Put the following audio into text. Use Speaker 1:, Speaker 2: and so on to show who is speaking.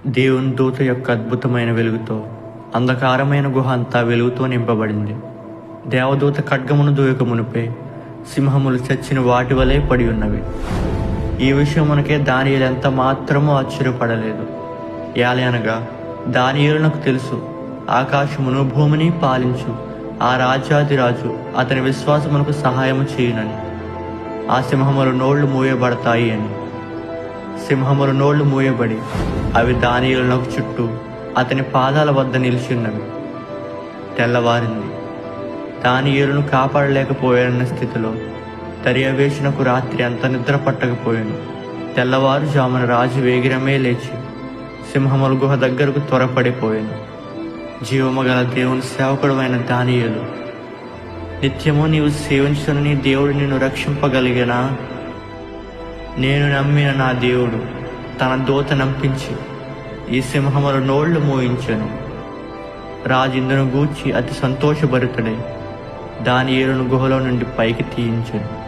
Speaker 1: దేవుని దూత యొక్క అద్భుతమైన వెలుగుతో అంధకారమైన గుహ అంతా వెలుగుతో నింపబడింది. దేవదూత ఖడ్గమును దూయక మునిపే సింహములు చచ్చిన వాటి వలె పడి ఉన్నవి. ఈ విషయమునకే దానియేలు ఎంత మాత్రమూ ఆశ్చర్యపడలేదు. ఏలయనగా దానియేలునకు తెలుసు, ఆకాశమును భూమిని పాలించు ఆ రాజాదిరాజు అతని విశ్వాసమునకు సహాయము చేయునని. ఆ సింహముల నోళ్లు మూయబడతాయి అని. సింహముల నోళ్లు మూయబడి అవి దానియేలునకు చుట్టూ అతని పాదాల వద్ద నిలిచిన్నవి. తెల్లవారింది. దానియేలును కాపాడలేకపోయానన్న స్థితిలో దర్యావేషునకు రాత్రి అంత నిద్ర పట్టకపోయాను. తెల్లవారుజామున రాజు వేగిరమే లేచి సింహముల గుహ దగ్గరకు త్వరపడిపోయాను. జీవమగల దేవుని సేవకుడమైన దానియేలు, నిత్యము నీవు సేవించును నీ దేవుడు నిన్ను రక్షింపగలిగినా? నేను నమ్మిన నా దేవుడు తన దూత నంపించి ఈ సింహముల నోళ్లు మోయించెను. రాజు ఇందును గూర్చి అతి సంతోషభరితుడై దానియేలును గుహలో నుండి పైకి తీయించెను.